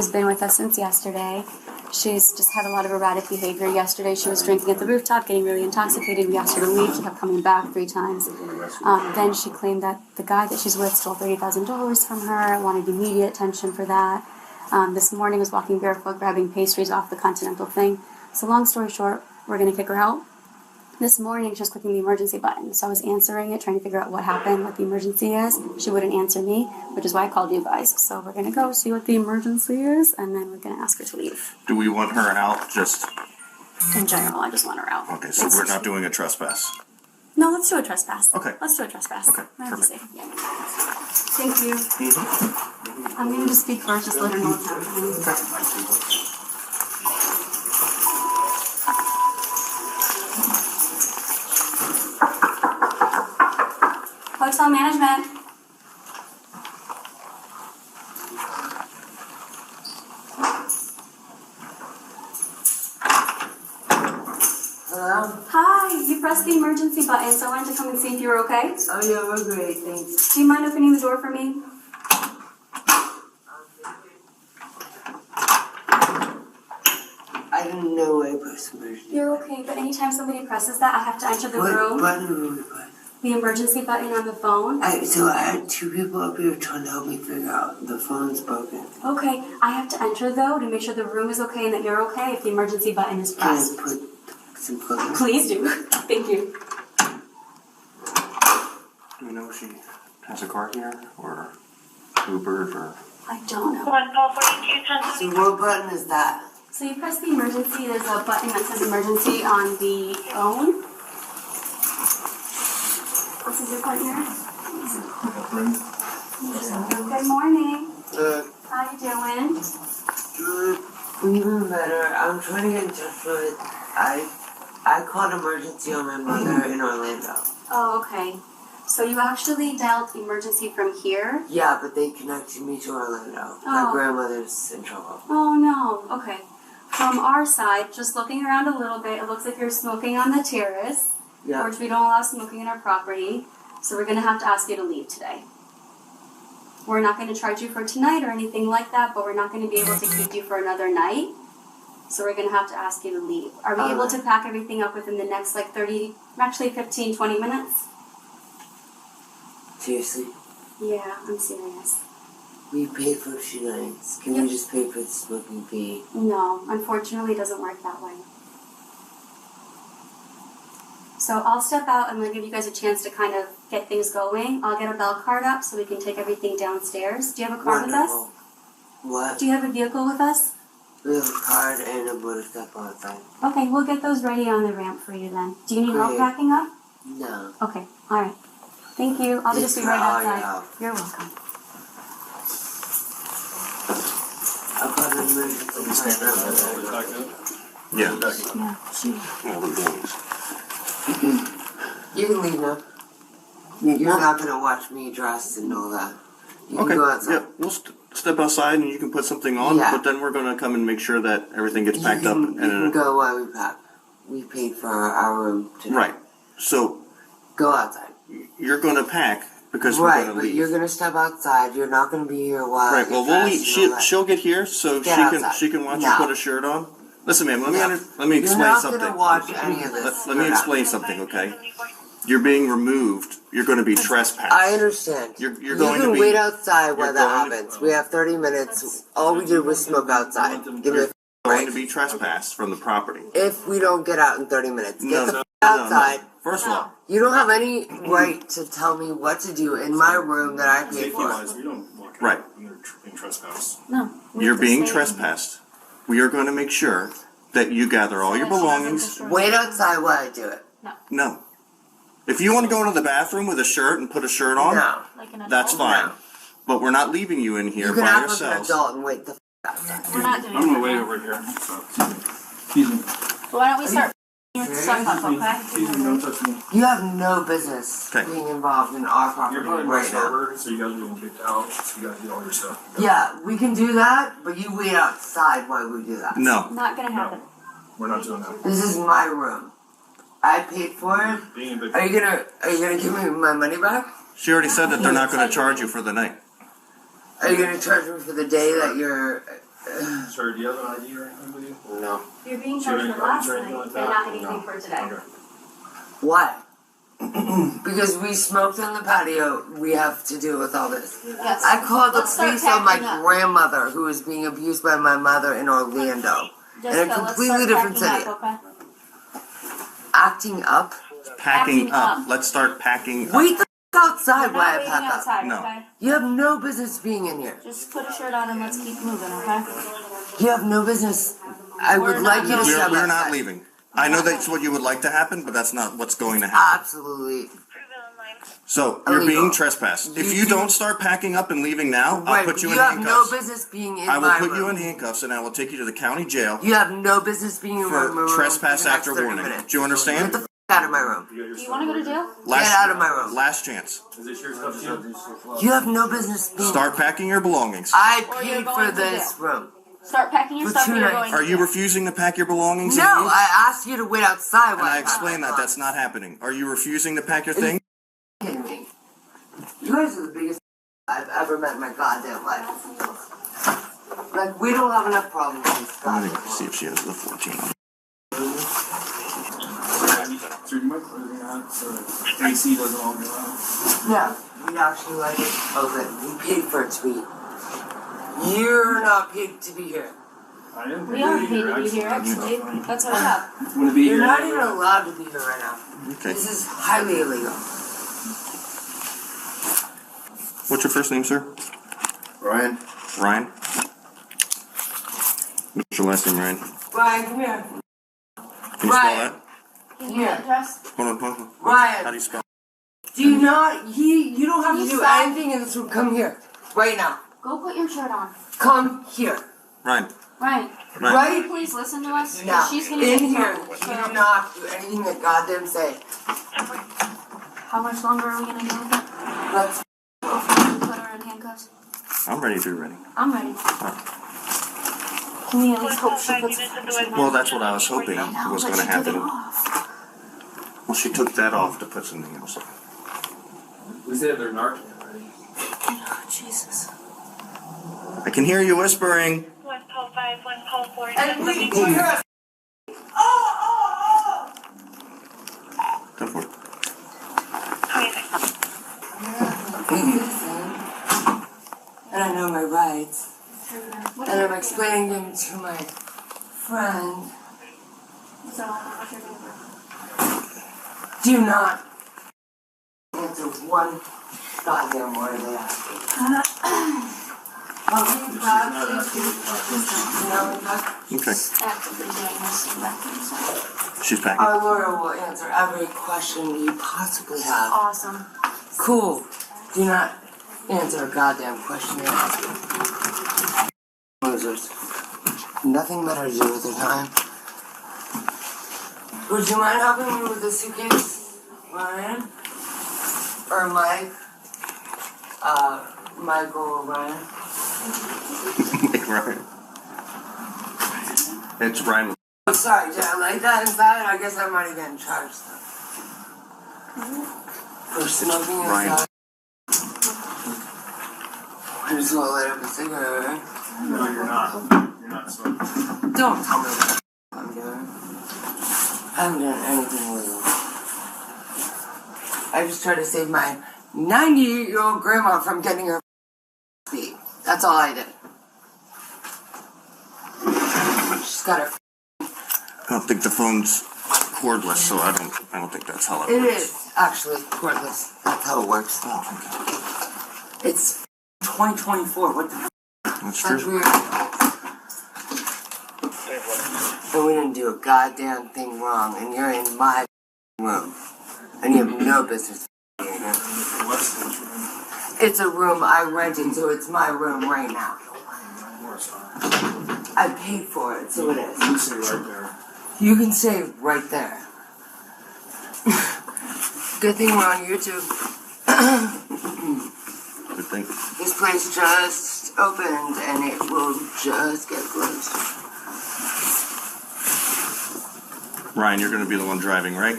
She's been with us since yesterday. She's just had a lot of erratic behavior. Yesterday she was drinking at the rooftop, getting really intoxicated. We asked her to leave. She kept coming back 3 times. Then she claimed that the guy that she's with stole $30,000 from her, wanted immediate attention for that. This morning was walking barefoot, grabbing pastries off the Continental thing. So long story short, we're going to kick her out. This morning, she was clicking the emergency button, so I was answering it, trying to figure out what happened, what the emergency is. She wouldn't answer me, which is why I called you guys. So we're going to go see what the emergency is, and then we're going to ask her to leave. Do we want her out just... In general, I just want her out. Okay, so we're not doing a trespass. No, let's do a trespass. Okay. Let's do a trespass. Okay, perfect. Yeah. Thank you. Mm-hmm. I'm going to just speak first, just let her know what's happening. Hotel management. Hello? Hi, you pressed the emergency button, so I wanted to come and see if you were okay. Oh yeah, we're great, thanks. Do you mind opening the door for me? I didn't know I pressed emergency. You're okay, but anytime somebody presses that, I have to enter the room. What button were we pressing? The emergency button on the phone. So I had 2 people up here trying to help me figure out the phone's broken. Okay, I have to enter though to make sure the room is okay and that you're okay if the emergency button is pressed. Can I put some clothes? Please do. Thank you. Do we know if she has a car here, or Uber, or... I don't know. So what button is that? So you press the emergency, there's a button that says emergency on the phone. This is your partner. Good morning. How you doing? Good. Even better. I'm trying to get in touch with... I called emergency on my mother in Orlando. Oh, okay. So you actually dialed emergency from here? Yeah, but they connected me to Orlando. My grandmother's in trouble. Oh, no. Okay. From our side, just looking around a little bit, it looks like you're smoking on the terrace, Yeah. which we don't allow smoking in our property. So we're going to have to ask you to leave today. We're not going to charge you for tonight or anything like that, but we're not going to be able to keep you for another night. So we're going to have to ask you to leave. Are we able to pack everything up within the next, 15, 20 minutes? Seriously? Yeah, I'm serious. We paid for 2 nights. Can we just pay for the smoking fee? No, unfortunately it doesn't work that way. So I'll step out. I'm going to give you guys a chance to kind of get things going. I'll get a bell card up so we can take everything downstairs. Do you have a car with us? What? Do you have a vehicle with us? We have a card and a motorcycle outside. Okay, we'll get those ready on the ramp for you then. Do you need help Great. packing up? No. Okay, alright. Thank you. I'll just be right outside. You're welcome. I've got an emergency card. Yeah. Yeah, she... All the boys. You can leave now. You're not going to watch me dressed and all that. You can Okay, go outside. yeah, we'll step outside and you can put something on, Yeah. but then we're going to come and make sure that everything gets packed up. You can go while we pack. We paid for our room today. Right. So, Go outside. you're going to pack because we're going to But leave. you're going to step outside. You're not going to be here while Right, well, we'll leave. She'll get here so Get outside. she can watch No. you put a shirt on. Listen, ma'am, let me You're explain not something. going to watch any of this. Let me explain something, okay? You're being removed. You're going to be trespassed. I understand. You're You going to can be... wait outside while you're that going to- happens. We have 30 minutes. All we did was smoke outside. Give me a going to break. be trespassed from the property. If we don't get out in 30 minutes, get the No. outside. First of all, You don't have any right to tell me what to do in my room that I paid for. We don't walk out Right. when they're being trespassed. No. we you're have to being stay. trespassed. We are going to make sure that you gather all your belongings. Wait outside while I do it. No. If you want to go into the bathroom with a shirt and put a shirt on, No. Like an adult? that's fine. No. But we're not leaving you in here You can by act like an yourselves. adult and wait the outside. We're not doing I'm gonna that. wait over here. So, excuse me. Why don't we start with stuff up, okay? Excuse me, don't touch me. You have no business Okay. being involved in our You're property probably my right now. server, so you guys are getting kicked out. So you guys get all your stuff. Yeah, we can do that, but you wait outside while we do that. No. Not gonna happen. We're not doing that. This is my room. I paid for it. Being a big Are you gonna give me my money back? She already said that they're not going to charge you for the night. Are you gonna charge me for the day that you're or do you have an ID or anything with you? No. You're being So charged you for have last anything night like and that? not anything No. for today. Okay. Why? Because we smoked on the patio, we have to deal with all this. Yes. I called the Let's start police on my packing up. grandmother who was being abused by my mother in Orlando. Jessica, in a let's completely start different packing city. up, okay? Acting up? Packing Packing up. up. Let's start packing up. Wait the outside We're while not I waiting pack up. outside, No. okay? You have no business being in here. Just put a shirt on and let's keep moving, okay? You have no business. I We're would not like you to going. step We're not outside. leaving. I know that's what you would like to happen, but that's not what's going to happen. Absolutely. So you're Illegal. being trespassed. If you You- don't start packing up and leaving now, I'll Right, put you in you have no handcuffs. business being in I will my put you room. in handcuffs and I will take you to the county jail You have no business being in my for room. trespass for the next after 30 warning. minutes. Do you understand? Get the out of my room. Do you want to go to jail? Get out of my room. Last chance. Is this your stuff too? You have no business being. Start packing your belongings. I Or you're paid going for to this jail. room. Start packing your For stuff 2 or you're nights. going to Are you jail. refusing to pack your belongings? No, and leave? I asked you to wait outside And while I I packed explained my that that's not happening. Are you refusing to pack your thing? kidding me. You guys are the biggest I've ever met in my goddamn life. Like, we don't have enough problems in this Let me goddamn see if she has the 14. So you might close your eyes so the AC doesn't all go out. Yeah, we'd actually like it open. We paid for it to be. You're not paid to be here. I am. We are paid to be here, actually. That's our job. Want to be You're here? not even allowed to be here right now. Okay. This is highly illegal. What's your first name, sir? Ryan. Ryan? What's your last name, Ryan? Ryan, come here. Can you spell Ryan. that? Can you address? Hold on. How do Ryan, you spell? do you not, you don't have You to do stop. anything in this room. Come here. Right now. Go put your shirt on. Come here. Ryan. Ryan, Ryan. Right can you please listen to us? now. She's going to In get in here. trouble. You So, do not do anything that goddamn say. how much longer are we going to do with it? Let's Put her in handcuffs? I'm ready if you're ready. I'm ready. Can we at least hope she puts Well, that's what I was hoping No, was but going to she took it happen. off. Well, she took that off to put something else on. We say they're Narcan already. Oh, Jesus. I can hear you whispering. 1 call 5, 1 call 4. And we do hear us. Oh! Go for it. And I know my rights. What And I'm explaining them to my friend. So, what's your name? Do not answer one goddamn word they ask you. I'll be proud to Okay. Actively doing this and that kind of stuff. She's packing. Our lawyer will answer every question you possibly have. Awesome. Cool. Do not answer a goddamn question they ask you. Losers. Nothing better to do with their time. Would you mind helping me with the suitcase, Ryan? Or Mike? Michael or Ryan? Ryan. It's Ryan. I'm sorry, did I like that inside? I guess I might have gotten charged though. For smoking Ryan. inside. I just want to light up a cigarette, right? No, you're not. You're not smoking. Don't tell me what I'm doing. I haven't done anything illegal. I just tried to save my 98-year-old grandma from getting her beat. That's all I did. She's got her. I don't think the phone's cordless, so I don't think that's how it It works. is actually cordless. That's how it works. Oh, okay. It's 2024. What the f? That's That's true. weird. And we didn't do a goddamn thing wrong, and you're in my room. And you have no business being here. It's a room I rented, so it's my room right now. I paid for it, so it is. You say right there. You can say right there. Good thing we're on YouTube. Good thing. This place just opened, and it will just get closed. Ryan, you're going to be the one driving, right?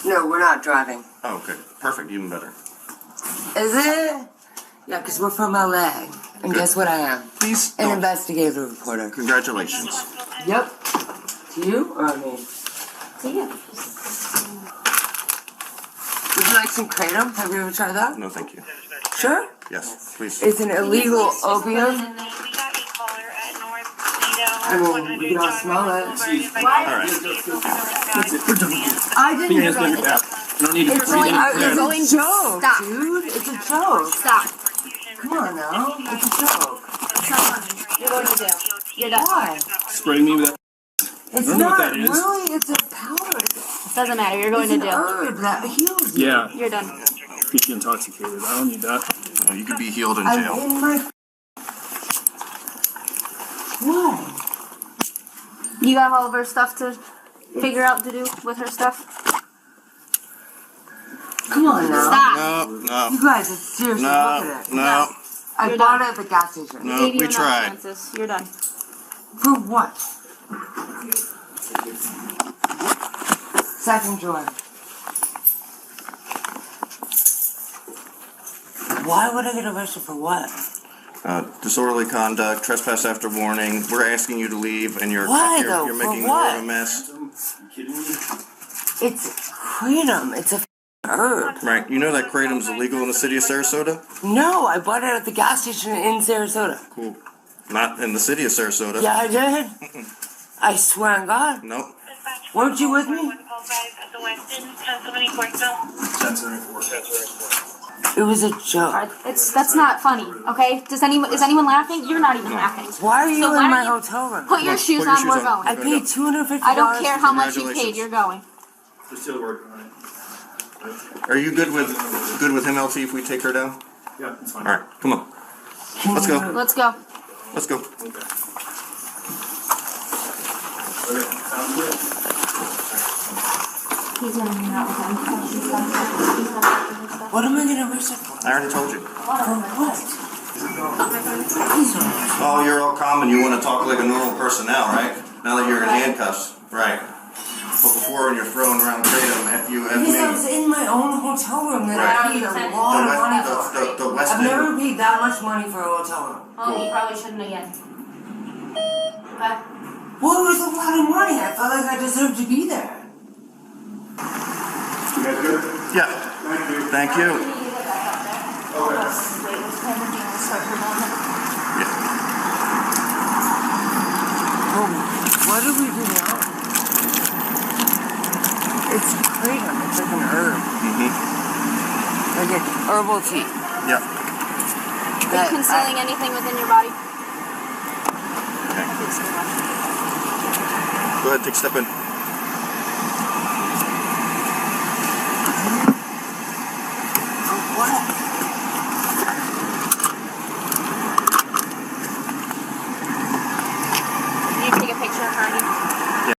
No, we're not driving. Oh, okay. Perfect. Even better. Is it? Yeah, because we're from LA. And guess what I am? Please An don't. investigative reporter. Congratulations. Yep. To you or me? To you. Would you like some kratom? Have you ever tried that? No, thank you. Sure. Yes, please. It's an illegal opium. We got a caller at North I mean, we can all smell it. Alright. I didn't Hands behind your back. You don't need to It's breathe in. a joke, Stop. dude. It's a joke. Stop. Come on now. It's a joke. You're going to jail. You're done. Why? Spray me with that. It's don't know what not that is. really. It's a powder. It's Doesn't matter. You're going to an jail. herb that heals you. Yeah. You're done. Keep you intoxicated. I don't need that. You could be healed in I'm jail. in my. Why? You got all of her stuff to figure out to do with her stuff? Come on now. Stop. No, You guys, it's seriously. Look at it. no. I You're bought done. it at the gas station. No, Gave you we enough tried. chances. You're done. For what? Second joy. Why would I get arrested for what? Disorderly conduct, trespass after warning. We're asking you to leave, and you're Why, you're, though? you're For making more what? of a mess. You kidding me? It's kratom. It's a herb. Right? You know that kratom's illegal in the city of Sarasota? No, I bought it at the gas station in Sarasota. Cool. Not in the city of Sarasota. Yeah, I did. I swear on God. Nope. Weren't you with me? It was a joke. That's not funny, okay? Is anyone laughing? You're not even laughing. Why are you So why in my don't you hotel room? Put your shoes on, we're going. I paid $250. I don't care how much you Congratulations. paid, you're going. We're still working on it. Are you good with him, LT, if we take her down? Yeah, it's fine. All right, come on. Let's go. Let's go. Let's go. Okay, sounds good. He's gonna hang out with them. What am I getting arrested for? I already told you. For what? Oh, you're all calm and you want to talk like a normal person now, right? Now that you're in handcuffs, right? But before, when you're throwing around kratom, you have Because I me. was in my own hotel room that Right. I paid a lot of money for. The West I've End. never paid that much money for a hotel room. Oh, you probably shouldn't again. Okay? Well, it was a lot of money. I felt like I deserved to be there. You guys good? Yeah. Thank you. Thank you. Oh, what do we do now? It's kratom. It's like an herb. Like an herbal tea. Yeah. Are you concealing anything within your body? Okay. I think so much. Go ahead, take a step in. For what?